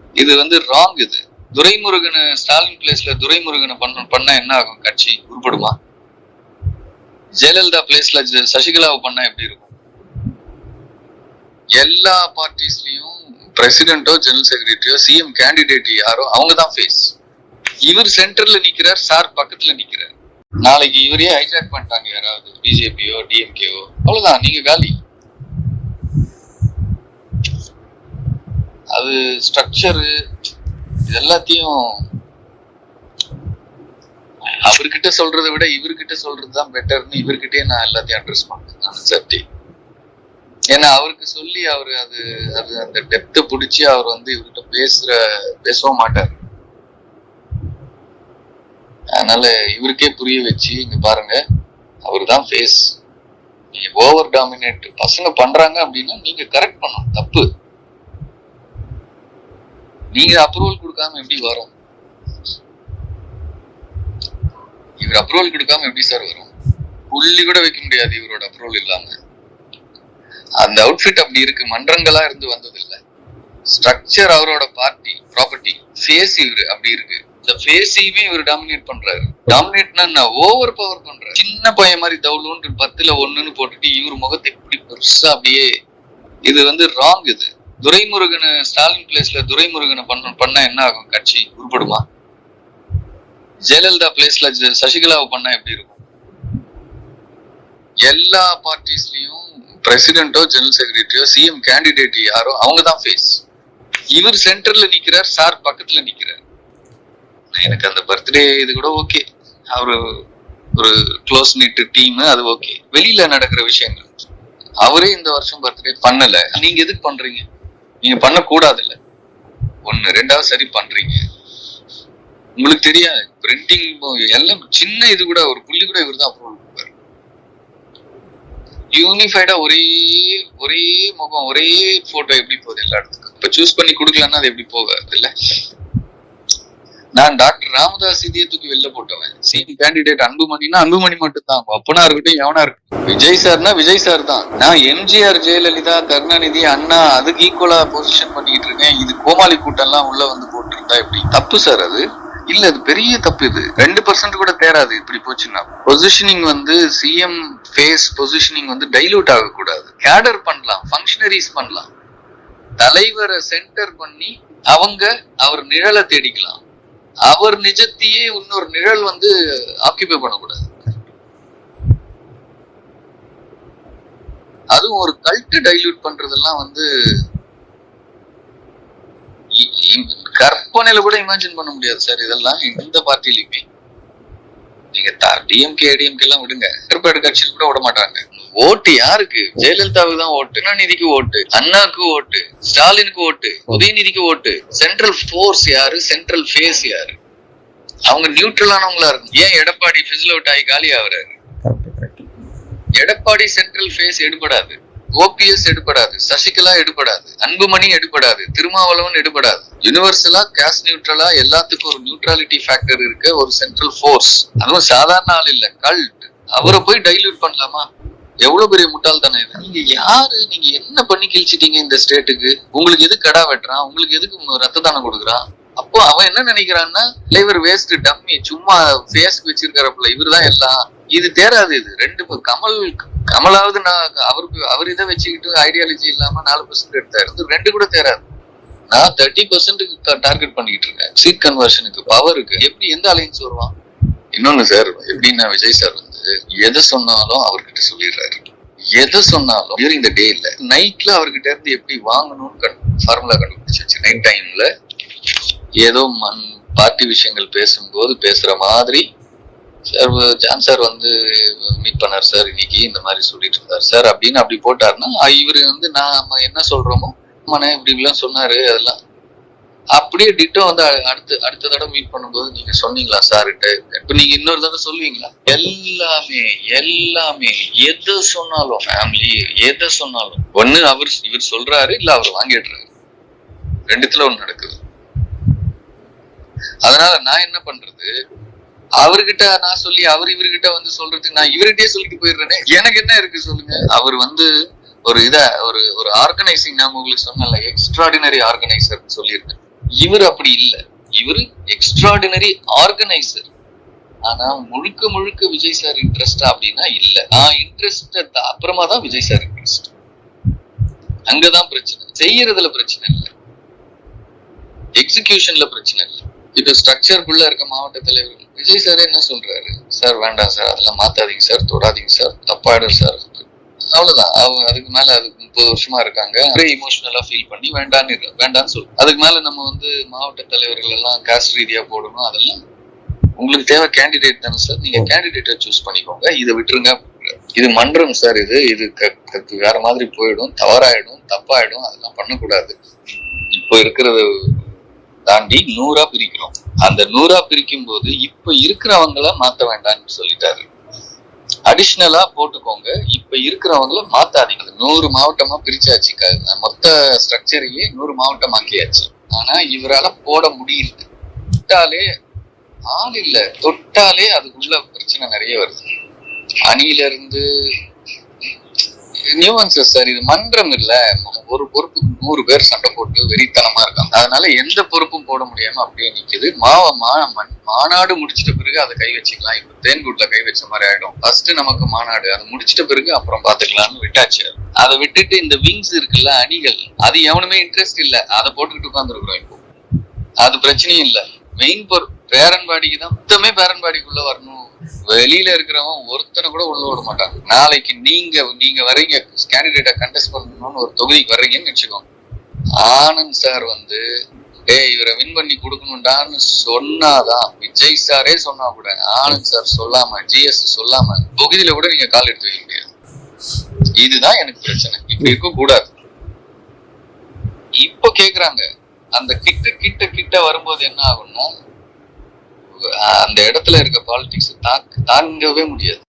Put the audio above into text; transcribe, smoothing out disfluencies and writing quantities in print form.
இது வந்து ராங். இது துரைமுருகனை ஸ்டாலின் பிளேஸ்ல துரைமுருகனை பண்ணா என்ன ஆகும்? கட்சி உருப்படுமா? ஜெயலலிதா பிளேஸ்ல சசிகலாவை பண்ணா எப்படி இருக்கும்? எல்லா பார்ட்டிஸ்லயும் பிரசிடென்ட்டோ ஜெனரல் செக்ரட்டரியோ சிஎம் கேண்டிடேட் யாரோ அவங்கதான் ஃபேஸ். இவர் சென்டர்ல நிக்கிறார், சார் பக்கத்துல நிக்கிறார். நாளைக்கு இவரே ஹைஜாக் பண்ணிட்டாங்க யாராவது, பிஜேபியோ டிஎம்கேவோ, அவ்வளவுதான், நீங்க காலி. அது ஸ்ட்ரக்சரு இது எல்லாத்தையும் அவர்கிட்ட சொல்றதை விட இவர்கிட்ட சொல்றதுதான் பெட்டர்னு இவர்கிட்டயே நான் எல்லாத்தையும் அட்ரஸ் பண்றேன் சர்டி. ஏன்னா அவருக்கு சொல்லி அவரு அது அந்த டெப்த பிடிச்சி அவர் வந்து இவர்கிட்ட பேசவும் மாட்டார். அதனால இவருக்கே புரிய வச்சு, இங்க பாருங்க அவரு தான் ஃபேஸ். நீங்க ஓவர் டாமினேட் பசங்க பண்றாங்க அப்படின்னா நீங்க கரெக்ட் பண்ணணும். தப்பு. நீங்க அப்ரூவல் கொடுக்காம எப்படி வரும்? இவர் அப்ரூவல் கொடுக்காம எப்படி சார் வரும்? புள்ளி கூட வைக்க முடியாது இவரோட அப்ரூவல் இல்லாம. அந்த அவுட்ஃபிட் அப்படி இருக்கு. மன்றங்களா இருந்து வந்தது இல்ல. ஸ்ட்ரக்சர் அவரோட பார்ட்டி ப்ராப்பர்ட்டி ஃபேஸ் இவரு அப்படி இருக்கு. இந்த ஃபேஸையுமே இவர் டாமினேட் பண்றாரு. டாமினேட்னா ஓவர் பவர் பண்றாரு. சின்ன பையன் மாதிரி தவுளுன்னு 10ல் 1ன்னு போட்டுட்டு இவர் முகத்தை எப்படி பெருசா அப்படியே. இது வந்து ராங். இது துரைமுருகனை ஸ்டாலின் பிளேஸ்ல துரைமுருகனை பண்ணா என்ன ஆகும்? கட்சி உருப்படுமா? ஜெயலலிதா பிளேஸ்ல சசிகலாவை பண்ணா எப்படி இருக்கும்? எல்லா பார்ட்டிஸ்லயும் பிரசிடென்ட்டோ ஜெனரல் செக்ரட்டரியோ சிஎம் கேண்டிடேட் யாரோ அவங்கதான் ஃபேஸ். இவர் சென்டர்ல நிக்கிறார், சார் பக்கத்துல நிக்கிறார். எனக்கு அந்த பர்த்டே இது கூட ஓகே, அவரு ஒரு க்ளோஸ் நீட் டீம், அது ஓகே. வெளியில நடக்கிற விஷயங்கள் அவரே இந்த வருஷம் பர்த்டே பண்ணல. நீங்க எதுக்கு பண்றீங்க? நீங்க பண்ண கூடாது இல்ல. ஒண்ணு. ரெண்டாவது சரி பண்றீங்க. உங்களுக்கு தெரியாது பிரிண்டிங் எல்லாம் சின்ன இது கூட ஒரு புள்ளி கூட இவர் தான் அப்ரூவல் கொடுப்பாரு. யூனிஃபைடா ஒரே முகம் ஒரே போட்டோ எப்படி போகுது எல்லா இடத்துக்கும். இப்ப சூஸ் பண்ணி கொடுக்கலன்னா அது எப்படி போகாது இல்ல. நான் டாக்டர் ராமதாஸ் இதே தூக்கி வெளில போட்டவன். சிஎம் கேண்டிடேட் அன்புமணினா அன்புமணி மட்டும் தான். அப்பனா இருக்கட்டும் எவனா இருக்கட்டும். விஜய் சார்னா விஜய் சார் தான். நான் எம்ஜிஆர் ஜெயலலிதா கருணாநிதி அண்ணா அதுக்கு ஈக்குவலா பொசிஷன் பண்ணிட்டு இருக்கேன். இது கோமாளி கூட்டம் எல்லாம் உள்ள வந்து போட்டுருந்தா எப்படி? தப்பு சார். அது இல்ல, அது பெரிய தப்பு. இது 2% கூட தேராது இப்படி போச்சுன்னா. பொசிஷனிங் வந்து சிஎம் ஃபேஸ் பொசிஷனிங் வந்து டைலூட் ஆகக்கூடாது. கேடர் பண்ணலாம், ஃபங்க்ஷனரிஸ் பண்ணலாம். தலைவரை சென்டர் பண்ணி அவர் நிழலை தேடிக்கலாம். அவர் நிஜத்தையே இன்னொரு நிழல் வந்து ஆக்கிபை பண்ணக்கூடாது. அதுவும் ஒரு கல்ட் டைல்யூட் பண்றதெல்லாம் வந்து கற்பனையில கூட இமேஜின் பண்ண முடியாது சார். இதெல்லாம் எந்த பார்ட்டிலையுமே நீங்க டிஎம்கே ஏடிஎம்கே எல்லாம் விடுங்க, ஏற்பாடு கட்சியில் கூட விட மாட்டாங்க. ஓட்டு யாருக்கு? ஜெயலலிதாவுக்கு தான் ஓட்டு, கருணாநிதிக்கு ஓட்டு, அண்ணாக்கு ஓட்டு, ஸ்டாலினுக்கு ஓட்டு, உதயநிதிக்கு ஓட்டு. சென்ட்ரல் ஃபோர்ஸ் யாரு? சென்ட்ரல் ஃபேஸ் யாரு? அவங்க நியூட்ரலானவங்களா இருக்கும். ஏன் எடப்பாடி ஃபிசில் அவுட் ஆகி காலி ஆகுறாரு? எடப்பாடி சென்ட்ரல் ஃபேஸ் எடுபடாது, ஓபிஎஸ் எடுபடாது, சசிகலா எடுபடாது, அன்புமணி எடுபடாது, திருமாவளவன் எடுபடாது. யூனிவர்சலா கேஸ் நியூட்ரலா எல்லாத்துக்கும் ஒரு நியூட்ராலிட்டி ஃபேக்டர் இருக்க ஒரு சென்ட்ரல் ஃபோர்ஸ். அதுவும் சாதாரண ஆள் இல்ல, கல்ட். அவரை போய் டைல்யூட் பண்ணலாமா? எவ்வளவு பெரிய முட்டாள் தானே இது. நீங்க யாரு? நீங்க என்ன பண்ணி கிழிச்சிட்டீங்க இந்த ஸ்டேட்டுக்கு? உங்களுக்கு எதுக்கு கடா வெட்டுறான்? உங்களுக்கு எதுக்கு ரத்த தானம் கொடுக்குறான்? அப்போ அவன் என்ன நினைக்கிறான்னா, இவர் வேஸ்ட் டம்மி, சும்மா ஃபேஸ்க்கு வச்சிருக்கிறப்பல இவருதான் எல்லாம். இது தேராது. இது ரெண்டு கமலாவது நான் அவர் இதை வச்சுக்கிட்டு ஐடியாலஜி இல்லாம 4% எடுத்தாரு. இது 2 கூட தேராது. நான் 30% டார்கெட் பண்ணிட்டு இருக்கேன். சீட் கன்வர்ஷனுக்கு, பவருக்கு. எப்படி எந்த அலைன்ஸ் வருவான்? இன்னொன்னு சார், எப்படின்னா விஜய் சார் வந்து எதை சொன்னாலும் அவர்கிட்ட சொல்லிடுறாரு. எதை சொன்னாலும் டியூரிங் த டே இல்ல, நைட்ல அவர்கிட்ட இருந்து எப்படி வாங்கணும்னு ஃபார்முலா கண்டுபிடிச்சாச்சு. நைட் டைம்ல ஏதோ பார்ட்டி விஷயங்கள் பேசும்போது பேசுற மாதிரி, சார் ஜான் சார் வந்து மீட் பண்ணார் சார் இன்னைக்கு, இந்த மாதிரி சொல்லிட்டு இருந்தார் சார் அப்படின்னு அப்படி போட்டாருன்னா, இவரு வந்து நாம என்ன சொல்றோமோ மன இப்படி எல்லாம் சொன்னாரு, அதெல்லாம் அப்படியே டிட்டோ வந்து அடுத்த தடவை மீட் பண்ணும்போது நீங்க சொன்னீங்களா சார்கிட்ட? இப்ப நீங்க இன்னொரு தடவை சொல்லுவீங்களா? எல்லாமே எதை சொன்னாலும், ஃபேமிலி எதை சொன்னாலும் ஒண்ணு இவர் சொல்றாரு, இல்ல அவர் வாங்கிடுறாரு. 2த்துல ஒண்ணு நடக்குது. அதனால நான் என்ன பண்றது, அவர்கிட்ட நான் சொல்லி அவர் இவர்கிட்ட வந்து சொல்றதுக்கு நான் இவர்கிட்டயே சொல்லிட்டு போயிடுறேனே. எனக்கு என்ன இருக்கு சொல்லுங்க? அவர் வந்து ஒரு ஆர்கனைசிங், நான் உங்களுக்கு சொன்னல, எக்ஸ்ட்ராடினரி ஆர்கனைசர் சொல்லியிருக்கேன். இவர் அப்படி இல்லை. இவர் எக்ஸ்ட்ராடினரி ஆர்கனைசர். ஆனா முழுக்க முழுக்க விஜய் சார் இன்ட்ரெஸ்டா அப்படின்னா இல்ல. நான் இன்ட்ரெஸ்ட் அப்புறமா தான் விஜய் சார் இன்ட்ரெஸ்ட். அங்கதான் பிரச்சனை. செய்யறதுல பிரச்சனை இல்லை, எக்ஸிகியூஷன்ல பிரச்சனை இல்லை. இது ஸ்ட்ரக்சருக்குள்ள இருக்க மாவட்ட தலைவர் விஜய் சார் என்ன சொல்றாரு, சார் வேண்டாம் சார், அதெல்லாம் மாத்தாதீங்க சார், தொடாதீங்க சார், தப்பாயிடும் சார், அவ்வளவுதான். அவங்க அதுக்கு மேல அதுக்கு 30 வருஷமா இருக்காங்க, இமோஷனலா ஃபீல் பண்ணி வேண்டான்னு சொல்லு. அதுக்கு மேல நம்ம மாவட்ட தலைவர்கள் எல்லாம் காஸ்ட் ரீதியா போடணும், அதெல்லாம் உங்களுக்கு தேவை கேண்டிடேட் தானே சார், நீங்க கேண்டிடேட்டை சூஸ் பண்ணிக்கோங்க, இதை விட்டுருங்க. இது மன்றம் சார், இது வேற மாதிரி போயிடும், தவறாயிடும், தப்பாயிடும், அதெல்லாம் பண்ணக்கூடாது. இப்போ இருக்கிறத தாண்டி 100 பிரிக்கிறோம். அந்த 100 பிரிக்கும் போது இப்ப இருக்கிறவங்கள மாத்த வேண்டாம்னு சொல்லிட்டாரு. அடிஷனலா போட்டுக்கோங்க, இப்ப இருக்கிறவங்கள மாத்தாதீங்க. 100 மாவட்டமா பிரிச்சாச்சு, மொத்த ஸ்ட்ரக்சரையே 100 மாவட்டம் ஆக்கியாச்சு. ஆனா இவரால போட முடியல. தொட்டாலே ஆள் இல்ல, தொட்டாலே அதுக்குள்ள பிரச்சனை நிறைய வருது. அணியில இருந்து நியூவன்சஸ் சார், இது மன்றம் இல்ல. ஒரு பொறுப்பு 100 பேர் சண்டை போட்டு வெறித்தனமா இருக்காங்க. அதனால எந்த பொறுப்பும் போட முடியாம அப்படியே நிக்குது. மாநாடு முடிச்சிட்ட பிறகு அதை கை வச்சுக்கலாம். இப்ப தேன்கூட்ல கை வச்ச மாதிரி ஆயிடும். ஃபர்ஸ்ட் நமக்கு மாநாடு, அதை முடிச்சிட்ட பிறகு அப்புறம் பாத்துக்கலாம்னு விட்டாச்சு. அதை விட்டுட்டு இந்த விங்ஸ் இருக்குல்ல, அணிகள், அது எவனுமே இன்ட்ரெஸ்ட் இல்ல, அதை போட்டுக்கிட்டு உட்காந்துருக்குறோம். இப்போ அது பிரச்சனையும் இல்ல. மெயின் பேரன்பாடிக்கு தான் மொத்தமே பேரன்பாடிக்குள்ள வரணும். வெளியில இருக்கிறவன் ஒருத்தனை கூட உள்ள விட மாட்டாங்க. நாளைக்கு நீங்க வர்றீங்க, கேண்டிடேட்டை கண்டெஸ்ட் பண்ணணும்னு ஒரு தொகுதிக்கு வர்றீங்கன்னு வச்சுக்கோங்க. ஆனந்த் சார் இவரை வின் பண்ணி கொடுக்கணும்டான்னு சொன்னாதான், விஜய் சாரே சொன்னா கூட, ஆனந்த் சார் சொல்லாம, ஜிஎஸ் சொல்லாம தொகுதியில கூட நீங்க கால் எடுத்து வைக்க முடியாது. இதுதான் எனக்கு பிரச்சனை. இப்படி இருக்க கூடாது. இப்ப கேக்குறாங்க, அந்த கிட்ட வரும்போது என்ன ஆகும்னா, அந்த இடத்துல இருக்க பாலிடிக்ஸ் தாங்கவே முடியாது.